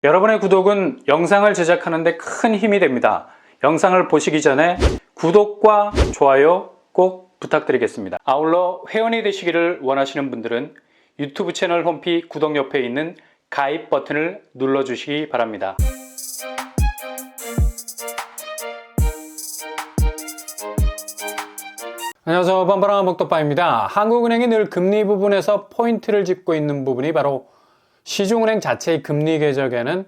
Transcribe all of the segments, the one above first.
여러분의 구독은 영상을 제작하는 데 큰 힘이 됩니다. 영상을 보시기 전에 구독과 좋아요 꼭 부탁드리겠습니다. 아울러 회원이 되시기를 원하시는 분들은 유튜브 채널 홈피 구독 옆에 있는 가입 버튼을 눌러주시기 바랍니다. 안녕하세요. 뻔뻔한 복덕방입니다. 한국은행이 늘 금리 부분에서 포인트를 짚고 있는 부분이 바로 시중은행 자체의 금리 궤적에는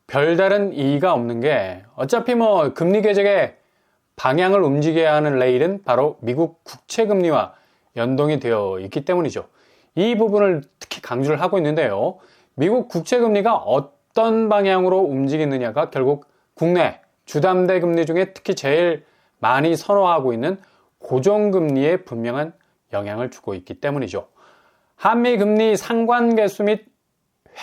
별다른 이의가 없는 게 어차피 금리 궤적의 방향을 움직여야 하는 레일은 바로 미국 국채금리와 연동이 되어 있기 때문이죠. 이 부분을 특히 강조를 하고 있는데요. 미국 국채금리가 어떤 방향으로 움직이느냐가 결국 국내 주담대 금리 중에 특히 제일 많이 선호하고 있는 고정금리에 분명한 영향을 주고 있기 때문이죠. 한미금리 상관계수 및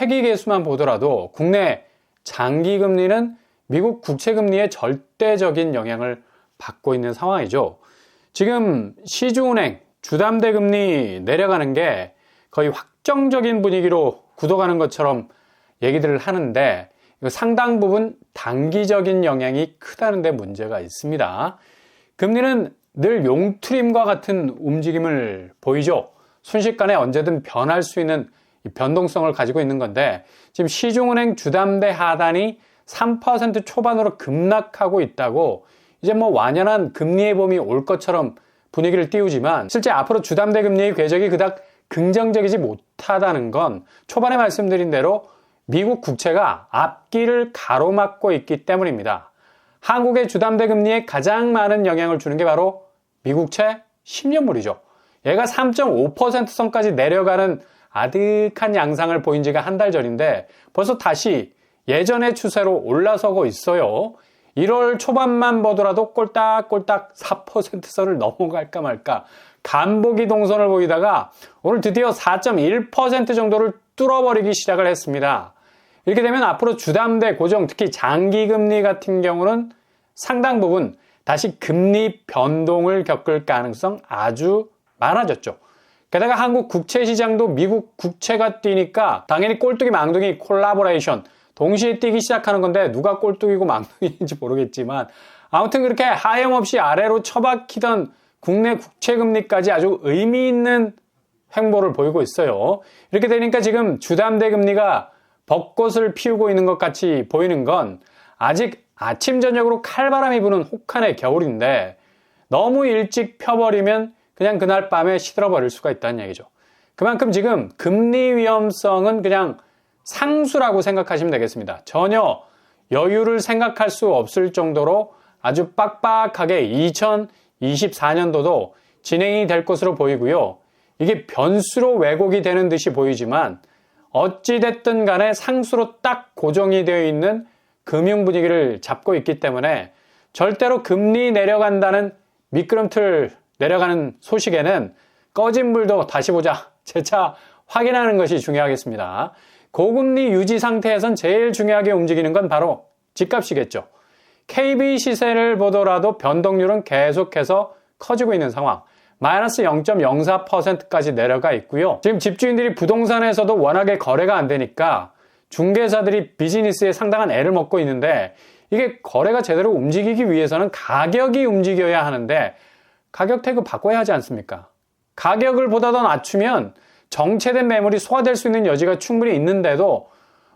회기계수만 보더라도 국내 장기금리는 미국 국채금리에 절대적인 영향을 받고 있는 상황이죠. 지금 시중은행 주담대 금리 내려가는 게 거의 확정적인 분위기로 굳어가는 것처럼 얘기들을 하는데 상당 부분 단기적인 영향이 크다는 데 문제가 있습니다. 금리는 늘 용트림과 같은 움직임을 보이죠. 순식간에 언제든 변할 수 있는 변동성을 가지고 있는 건데 지금 시중은행 주담대 하단이 3% 초반으로 급락하고 있다고 이제 완연한 금리의 봄이 올 것처럼 분위기를 띄우지만 실제 앞으로 주담대 금리의 궤적이 그닥 긍정적이지 못하다는 건 초반에 말씀드린 대로 미국 국채가 앞길을 가로막고 있기 때문입니다. 한국의 주담대 금리에 가장 많은 영향을 주는 게 바로 미국채 10년물이죠. 얘가 3.5% 선까지 내려가는 아득한 양상을 보인 지가 한 달 전인데 벌써 다시 예전의 추세로 올라서고 있어요. 1월 초반만 보더라도 꼴딱꼴딱 4% 선을 넘어갈까 말까 간보기 동선을 보이다가 오늘 드디어 4.1% 정도를 뚫어버리기 시작을 했습니다. 이렇게 되면 앞으로 주담대 고정, 특히 장기금리 같은 경우는 상당 부분 다시 금리 변동을 겪을 가능성 아주 많아졌죠. 게다가 한국 국채 시장도 미국 국채가 뛰니까 당연히 꼴뚜기 망둥이 콜라보레이션 동시에 뛰기 시작하는 건데 누가 꼴뚜기고 망둥이인지 모르겠지만 아무튼 그렇게 하염없이 아래로 처박히던 국내 국채금리까지 아주 의미 있는 횡보를 보이고 있어요. 이렇게 되니까 지금 주담대 금리가 벚꽃을 피우고 있는 것 같이 보이는 건 아직 아침 저녁으로 칼바람이 부는 혹한의 겨울인데 너무 일찍 펴버리면 그냥 그날 밤에 시들어버릴 수가 있다는 얘기죠. 그만큼 지금 금리 위험성은 그냥 상수라고 생각하시면 되겠습니다. 전혀 여유를 생각할 수 없을 정도로 아주 빡빡하게 2024년도도 진행이 될 것으로 보이고요. 이게 변수로 왜곡이 되는 듯이 보이지만 어찌됐든 간에 상수로 딱 고정이 되어 있는 금융 분위기를 잡고 있기 때문에 절대로 금리 내려간다는 미끄럼틀 내려가는 소식에는 꺼진 불도 다시 보자 재차 확인하는 것이 중요하겠습니다. 고금리 유지 상태에선 제일 중요하게 움직이는 건 바로 집값이겠죠. KB 시세를 보더라도 변동률은 계속해서 커지고 있는 상황. 마이너스 0.04%까지 내려가 있고요. 지금 집주인들이 부동산에서도 워낙에 거래가 안 되니까 중개사들이 비즈니스에 상당한 애를 먹고 있는데 이게 거래가 제대로 움직이기 위해서는 가격이 움직여야 하는데 가격 태그 바꿔야 하지 않습니까? 가격을 보다 더 낮추면 정체된 매물이 소화될 수 있는 여지가 충분히 있는데도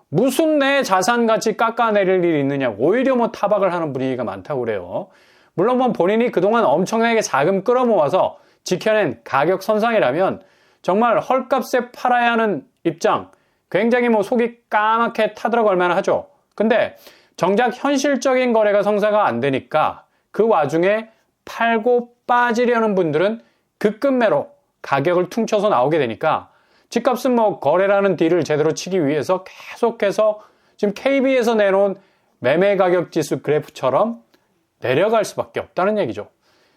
무슨 내 자산 가치 깎아내릴 일이 있느냐 오히려 타박을 하는 분위기가 많다고 그래요. 물론 본인이 그동안 엄청나게 자금 끌어모아서 지켜낸 가격 선상이라면 정말 헐값에 팔아야 하는 입장 굉장히 속이 까맣게 타들어갈 만하죠. 근데 정작 현실적인 거래가 성사가 안 되니까 그 와중에 팔고 빠지려는 분들은 급급매로 가격을 퉁쳐서 나오게 되니까 집값은 거래라는 딜을 제대로 치기 위해서 계속해서 지금 KB에서 내놓은 매매 가격 지수 그래프처럼 내려갈 수밖에 없다는 얘기죠.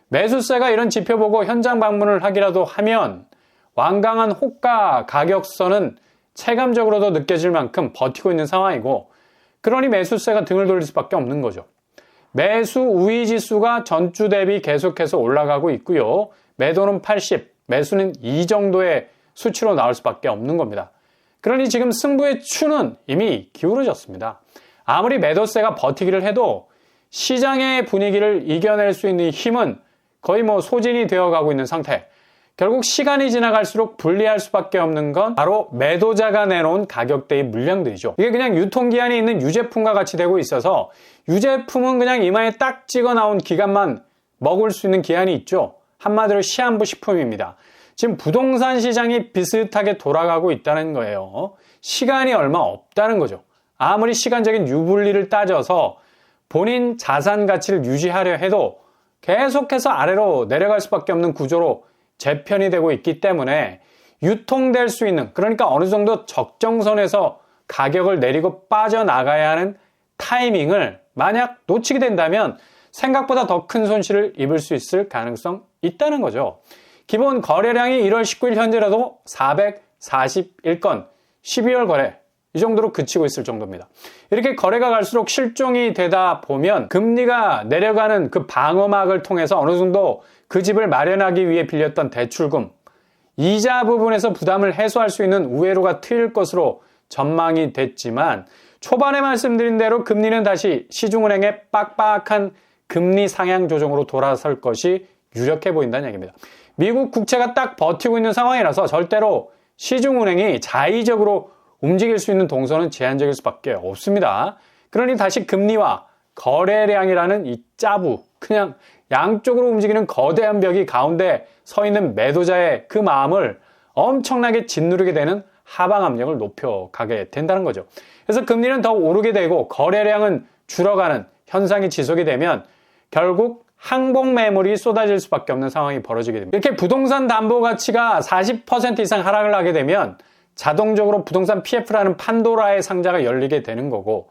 매수세가 이런 지표 보고 현장 방문을 하기라도 하면 완강한 호가 가격선은 체감적으로도 느껴질 만큼 버티고 있는 상황이고 그러니 매수세가 등을 돌릴 수밖에 없는 거죠. 매수 우위 지수가 전주 대비 계속해서 올라가고 있고요. 매도는 80, 매수는 2 정도의 수치로 나올 수밖에 없는 겁니다. 그러니 지금 승부의 추는 이미 기울어졌습니다. 아무리 매도세가 버티기를 해도 시장의 분위기를 이겨낼 수 있는 힘은 거의 소진이 되어가고 있는 상태. 결국 시간이 지나갈수록 불리할 수밖에 없는 건 바로 매도자가 내놓은 가격대의 물량들이죠. 이게 그냥 유통기한이 있는 유제품과 같이 되고 있어서 유제품은 그냥 이마에 딱 찍어 나온 기간만 먹을 수 있는 기한이 있죠. 한마디로 시한부 식품입니다. 지금 부동산 시장이 비슷하게 돌아가고 있다는 거예요. 시간이 얼마 없다는 거죠. 아무리 시간적인 유불리를 따져서 본인 자산 가치를 유지하려 해도 계속해서 아래로 내려갈 수밖에 없는 구조로 재편이 되고 있기 때문에 유통될 수 있는, 그러니까 어느 정도 적정선에서 가격을 내리고 빠져나가야 하는 타이밍을 만약 놓치게 된다면 생각보다 더 큰 손실을 입을 수 있을 가능성 있다는 거죠. 기본 거래량이 1월 19일 현재라도 441건, 12월 거래 이 정도로 그치고 있을 정도입니다. 이렇게 거래가 갈수록 실종이 되다 보면 금리가 내려가는 그 방어막을 통해서 어느 정도 그 집을 마련하기 위해 빌렸던 대출금, 이자 부분에서 부담을 해소할 수 있는 우회로가 트일 것으로 전망이 됐지만 초반에 말씀드린 대로 금리는 다시 시중은행의 빡빡한 금리 상향 조정으로 돌아설 것이 유력해 보인다는 얘기입니다. 미국 국채가 딱 버티고 있는 상황이라서 절대로 시중은행이 자의적으로 움직일 수 있는 동선은 제한적일 수밖에 없습니다. 그러니 다시 금리와 거래량이라는 이 짜부, 그냥 양쪽으로 움직이는 거대한 벽이 가운데 서 있는 매도자의 그 마음을 엄청나게 짓누르게 되는 하방 압력을 높여가게 된다는 거죠. 그래서 금리는 더 오르게 되고 거래량은 줄어가는 현상이 지속이 되면 결국 항복 매물이 쏟아질 수밖에 없는 상황이 벌어지게 됩니다. 이렇게 부동산 담보 가치가 40% 이상 하락을 하게 되면 자동적으로 부동산 PF라는 판도라의 상자가 열리게 되는 거고,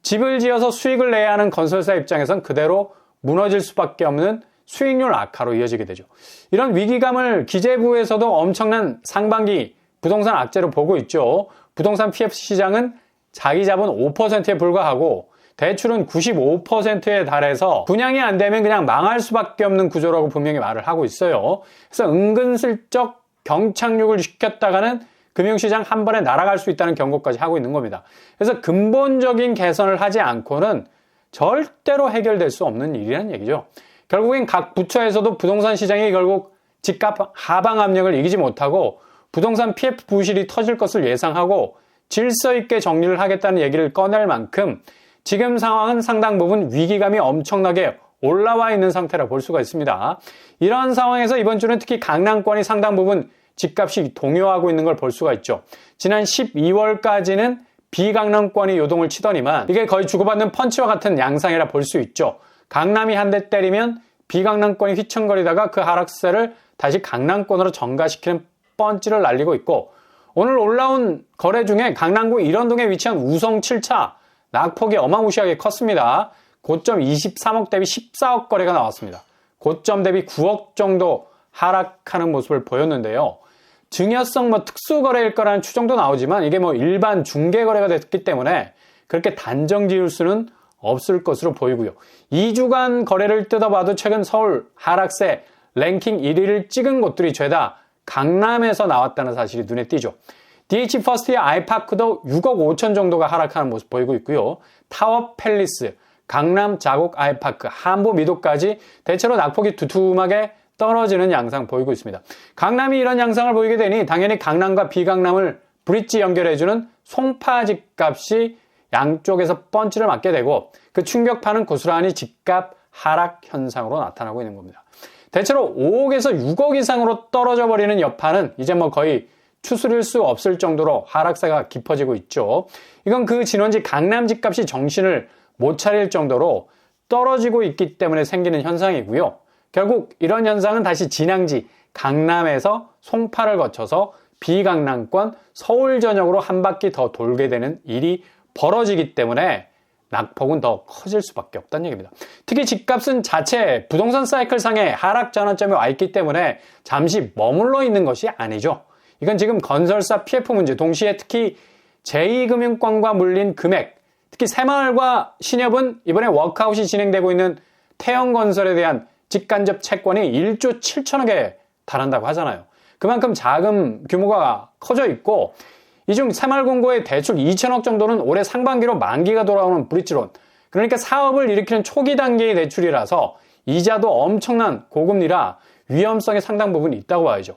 집을 지어서 수익을 내야 하는 건설사 입장에선 그대로 무너질 수밖에 없는 수익률 악화로 이어지게 되죠. 이런 위기감을 기재부에서도 엄청난 상반기 부동산 악재로 보고 있죠. 부동산 PF 시장은 자기 자본 5%에 불과하고 대출은 95%에 달해서 분양이 안 되면 그냥 망할 수밖에 없는 구조라고 분명히 말을 하고 있어요. 그래서 은근슬쩍 경착륙을 시켰다가는 금융시장 한 번에 날아갈 수 있다는 경고까지 하고 있는 겁니다. 그래서 근본적인 개선을 하지 않고는 절대로 해결될 수 없는 일이라는 얘기죠. 결국엔 각 부처에서도 부동산 시장이 결국 집값 하방 압력을 이기지 못하고 부동산 PF 부실이 터질 것을 예상하고 질서 있게 정리를 하겠다는 얘기를 꺼낼 만큼 지금 상황은 상당 부분 위기감이 엄청나게 올라와 있는 상태라 볼 수가 있습니다. 이런 상황에서 이번 주는 특히 강남권이 상당 부분 집값이 동요하고 있는 걸 볼 수가 있죠. 지난 12월까지는 비강남권이 요동을 치더니만 이게 거의 주고받는 펀치와 같은 양상이라 볼 수 있죠. 강남이 한 대 때리면 비강남권이 휘청거리다가 그 하락세를 다시 강남권으로 전가시키는 펀치를 날리고 있고, 오늘 올라온 거래 중에 강남구 일원동에 위치한 우성 7차 낙폭이 어마무시하게 컸습니다. 고점 23억 대비 14억 거래가 나왔습니다. 고점 대비 9억 정도 하락하는 모습을 보였는데요. 증여성 특수거래일 거라는 추정도 나오지만 이게 일반 중개거래가 됐기 때문에 그렇게 단정 지을 수는 없을 것으로 보이고요. 2주간 거래를 뜯어봐도 최근 서울 하락세 랭킹 1위를 찍은 곳들이 죄다 강남에서 나왔다는 사실이 눈에 띄죠. DH 퍼스트의 아이파크도 6억 5천 정도가 하락하는 모습 보이고 있고요. 타워 팰리스, 강남 자곡 아이파크, 한보 미도까지 대체로 낙폭이 두툼하게 떨어지는 양상 보이고 있습니다. 강남이 이런 양상을 보이게 되니 당연히 강남과 비강남을 브릿지 연결해주는 송파 집값이 양쪽에서 펀치를 맞게 되고 그 충격파는 고스란히 집값 하락 현상으로 나타나고 있는 겁니다. 대체로 5억에서 6억 이상으로 떨어져 버리는 여파는 이제 거의 추스릴 수 없을 정도로 하락세가 깊어지고 있죠. 이건 그 진원지 강남 집값이 정신을 못 차릴 정도로 떨어지고 있기 때문에 생기는 현상이고요. 결국 이런 현상은 다시 진앙지 강남에서 송파를 거쳐서 비강남권 서울 전역으로 한 바퀴 더 돌게 되는 일이 벌어지기 때문에 낙폭은 더 커질 수밖에 없다는 얘기입니다. 특히 집값은 자체 부동산 사이클상의 하락 전환점에 와 있기 때문에 잠시 머물러 있는 것이 아니죠. 이건 지금 건설사 PF 문제, 동시에 특히 제2금융권과 물린 금액, 특히 새마을과 신협은 이번에 워크아웃이 진행되고 있는 태영건설에 대한 직간접 채권이 1조 7천억에 달한다고 하잖아요. 그만큼 자금 규모가 커져 있고 이 중 새마을금고의 대출 2천억 정도는 올해 상반기로 만기가 돌아오는 브릿지론, 그러니까 사업을 일으키는 초기 단계의 대출이라서 이자도 엄청난 고금리라 위험성이 상당 부분 있다고 봐야죠.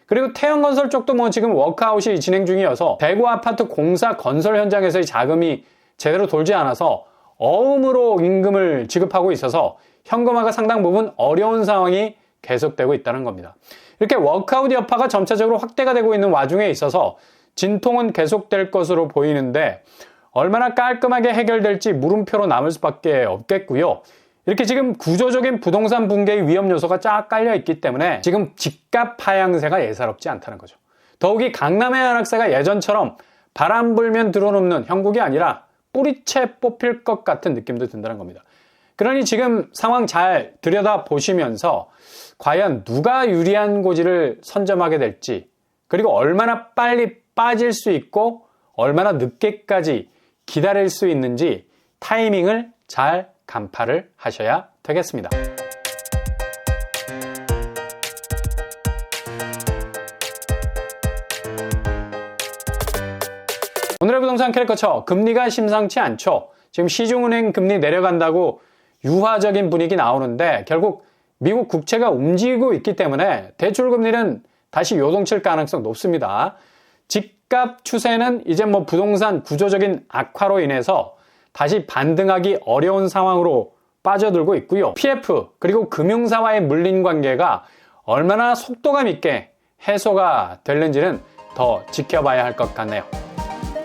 그리고 태형건설 쪽도 뭐 지금 워크아웃이 진행 중이어서 대구 아파트 공사 건설 현장에서의 자금이 제대로 돌지 않아서 어음으로 임금을 지급하고 있어서 현금화가 상당 부분 어려운 상황이 계속되고 있다는 겁니다. 이렇게 워크아웃 여파가 점차적으로 확대가 되고 있는 와중에 있어서 진통은 계속될 것으로 보이는데 얼마나 깔끔하게 해결될지 물음표로 남을 수밖에 없겠고요. 이렇게 지금 구조적인 부동산 붕괴의 위험 요소가 쫙 깔려 있기 때문에 지금 집값 하향세가 예사롭지 않다는 거죠. 더욱이 강남의 하락세가 예전처럼 바람 불면 들어눕는 형국이 아니라 뿌리채 뽑힐 것 같은 느낌도 든다는 겁니다. 그러니 지금 상황 잘 들여다보시면서 과연 누가 유리한 고지를 선점하게 될지, 그리고 얼마나 빨리 빠질 수 있고 얼마나 늦게까지 기다릴 수 있는지 타이밍을 잘 간파를 하셔야 되겠습니다. 오늘의 부동산 캐릭터처, 금리가 심상치 않죠. 지금 시중은행 금리 내려간다고 유화적인 분위기 나오는데 결국 미국 국채가 움직이고 있기 때문에 대출금리는 다시 요동칠 가능성 높습니다. 집값 추세는 이제 뭐 부동산 구조적인 악화로 인해서 다시 반등하기 어려운 상황으로 빠져들고 있고요. PF 그리고 금융사와의 물린 관계가 얼마나 속도감 있게 해소가 될는지는 더 지켜봐야 할 것 같네요.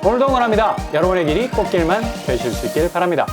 오늘도 응원합니다. 여러분의 길이 꽃길만 되실 수 있길 바랍니다.